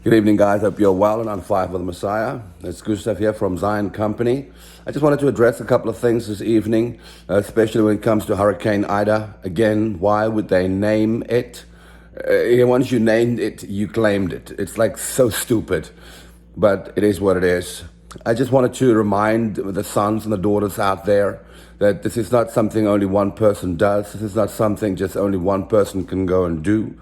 Good evening, guys. Hope you're well and on fire for the Messiah. It's Gustav here from Zion Company. I just wanted to address a couple of things this evening, especially when it comes to Hurricane Ida. Again, why would they name it? Once you named it, you claimed it. It's like so stupid, but it is what it is. I just wanted to remind the sons and the daughters out there that this is not something only one person does. This is not something just only one person can go and do.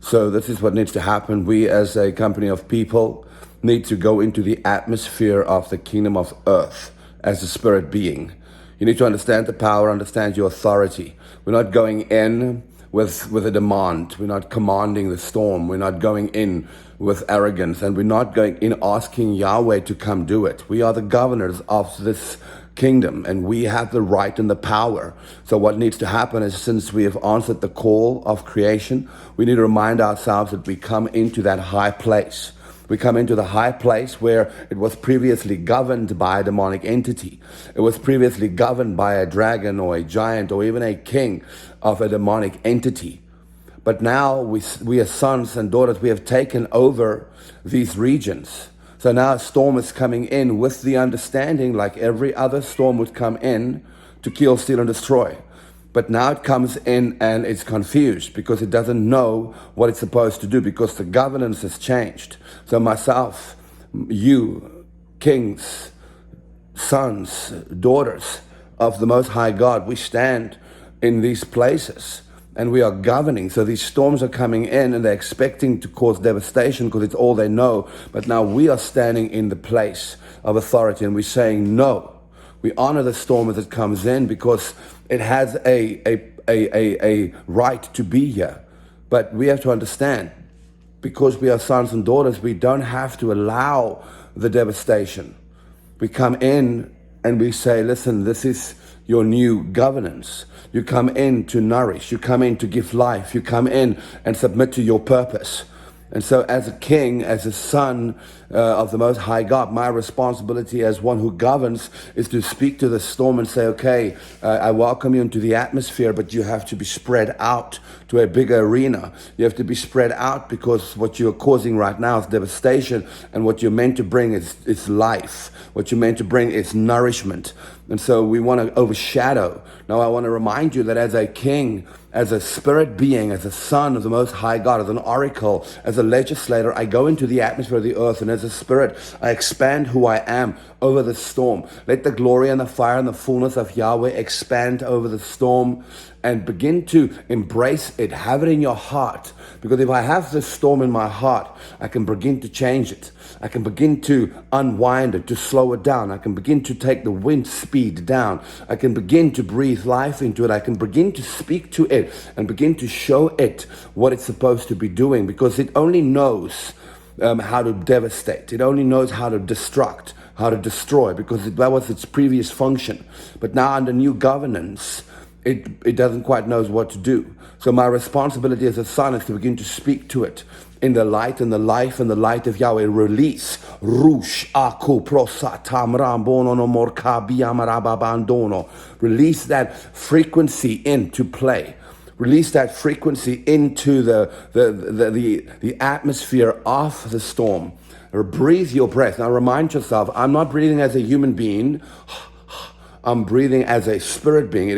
So this is what needs to happen. We as a company of people need to go into the atmosphere of the kingdom of earth as a spirit being. You need to understand the power, understand your authority. We're not going in with a demand. We're not commanding the storm. We're not going in with arrogance, and we're not going in asking Yahweh to come do it. We are the governors of this kingdom, and we have the right and the power. So what needs to happen is, since we have answered the call of creation, we need to remind ourselves that we come into that high place. We come into the high place where it was previously governed by a demonic entity. It was previously governed by a dragon or a giant or even a king of a demonic entity. But now we as sons and daughters, we have taken over these regions. So now a storm is coming in with the understanding, like every other storm would come in, to kill, steal, and destroy. But now it comes in and it's confused because it doesn't know what it's supposed to do, because the governance has changed. So myself, you, kings, sons, daughters of the Most High God, we stand in these places and we are governing. So these storms are coming in and they're expecting to cause devastation because it's all they know. But now we are standing in the place of authority and we're saying no. We honor the storm as it comes in because it has a right to be here. But we have to understand, because we are sons and daughters, we don't have to allow the devastation. We come in and we say, listen, this is your new governance. You come in to nourish. You come in to give life. You come in and submit to your purpose. And so as a king, as a son of the Most High God, my responsibility as one who governs is to speak to the storm and say, okay, I welcome you into the atmosphere, but you have to be spread out to a bigger arena. You have to be spread out because what you're causing right now is devastation, and what you're meant to bring is life. What you're meant to bring is nourishment. And so we want to overshadow. Now I want to remind you that as a king, as a spirit being, as a son of the Most High God, as an oracle, as a legislator, I go into the atmosphere of the earth, and as a spirit, I expand who I am over the storm. Let the glory and the fire and the fullness of Yahweh expand over the storm, and begin to embrace it. Have it in your heart. Because if I have this storm in my heart, I can begin to change it. I can begin to unwind it, to slow it down. I can begin to take the wind speed down. I can begin to breathe life into it. I can begin to speak to it and begin to show it what it's supposed to be doing, because it only knows how to devastate. It only knows how to destruct, how to destroy, because that was its previous function. But now under new governance, it doesn't quite knows what to do. So my responsibility as a son is to begin to speak to it in the light and the life and the light of Yahweh. Release Rush Aku Prosatam Rambono no Morkabi Amarababandono. Release that frequency into play. Release that frequency into the atmosphere of the storm. Or breathe your breath. Now remind yourself, I'm not breathing as a human being. I'm breathing as a spirit being.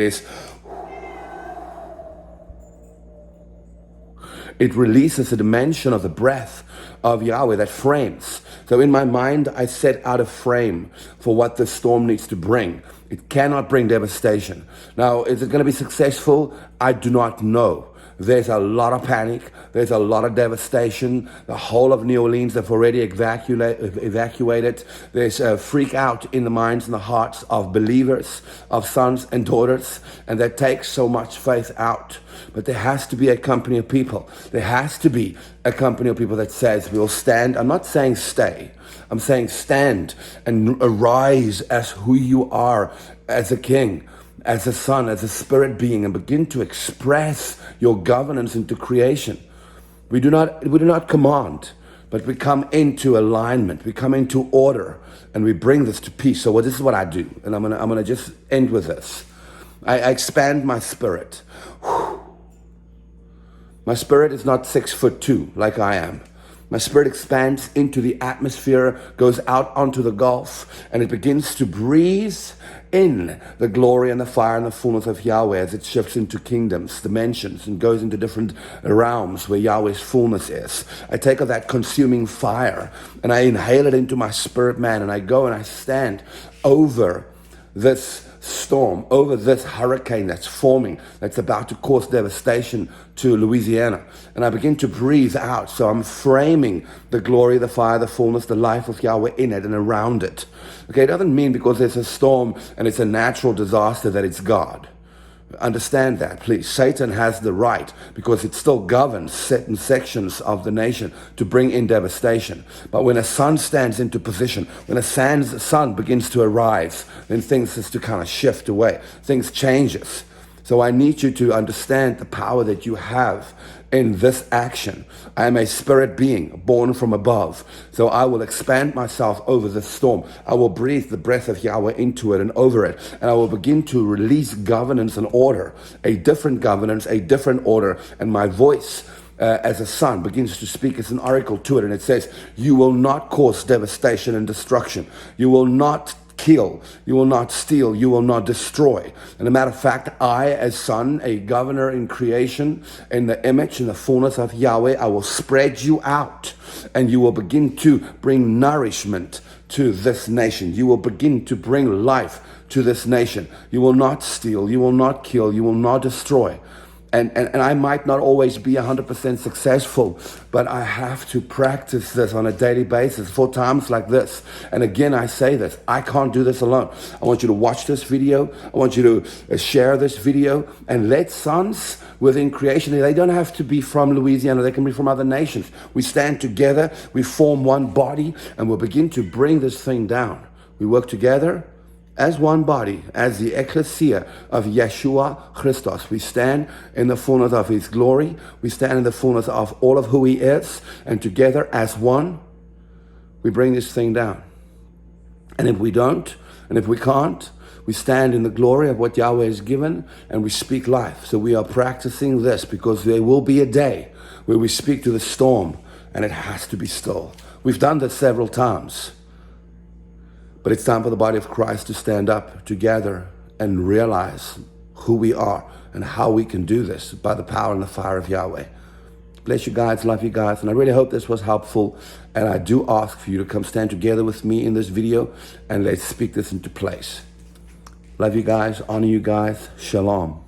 It releases a dimension of the breath of Yahweh that frames. So in my mind, I set out a frame for what the storm needs to bring. It cannot bring devastation. Now, is it going to be successful? I do not know. There's a lot of panic. There's a lot of devastation. The whole of New Orleans have already evacuated. There's a freak out in the minds and the hearts of believers, of sons and daughters, and that takes so much faith out. But there has to be a company of people. There has to be a company of people that says, we'll stand. I'm not saying stay. I'm saying stand and arise as who you are, as a king, as a son, as a spirit being, and begin to express your governance into creation. We do not command, but we come into alignment. We come into order, and we bring this to peace. So this is what I do, and I'm gonna just end with this. I expand my spirit. My spirit is not 6'2" like I am. My spirit expands into the atmosphere, goes out onto the Gulf, and it begins to breathe in the glory and the fire and the fullness of Yahweh as it shifts into kingdoms, dimensions, and goes into different realms where Yahweh's fullness is. I take of that consuming fire and I inhale it into my spirit man, and I go and I stand over this storm, over this hurricane that's forming, that's about to cause devastation to Louisiana. And I begin to breathe out. So I'm framing the glory, the fire, the fullness, the life of Yahweh in it and around it. Okay, it doesn't mean because there's a storm and it's a natural disaster that it's God. Understand that, please. Satan has the right, because it still governs certain sections of the nation, to bring in devastation. But when a son stands into position, when a son begins to arise, then things has to kind of shift away. Things changes. So I need you to understand the power that you have in this action. I am a spirit being born from above. So I will expand myself over the storm. I will breathe the breath of Yahweh into it and over it. And I will begin to release governance and order, a different governance, a different order. And my voice as a son begins to speak as an oracle to it. And it says, you will not cause devastation and destruction. You will not kill, you will not steal, you will not destroy. And a matter of fact, I, as son, a governor in creation, in the image and the fullness of Yahweh, I will spread you out, and you will begin to bring nourishment to this nation. You will begin to bring life to this nation. You will not steal, you will not kill, you will not destroy. And I might not always be 100% successful, but I have to practice this on a daily basis for times like this. And again, I say this, I can't do this alone. I want you to watch this video. I want you to share this video, and let sons within creation, they don't have to be from Louisiana, they can be from other nations. We stand together, we form one body, and we'll begin to bring this thing down. We work together as one body, as the ecclesia of Yeshua Christos. We stand in the fullness of his glory. We stand in the fullness of all of who he is. And together as one, we bring this thing down. And if we don't, and if we can't, we stand in the glory of what Yahweh has given, and we speak life. So we are practicing this, because there will be a day where we speak to the storm and it has to be still. We've done this several times. But it's time for the body of Christ to stand up together and realize who we are and how we can do this by the power and the fire of Yahweh. Bless you guys, love you guys, and I really hope this was helpful. And I do ask for you to come stand together with me in this video, and let's speak this into place. Love you guys, honor you guys, shalom.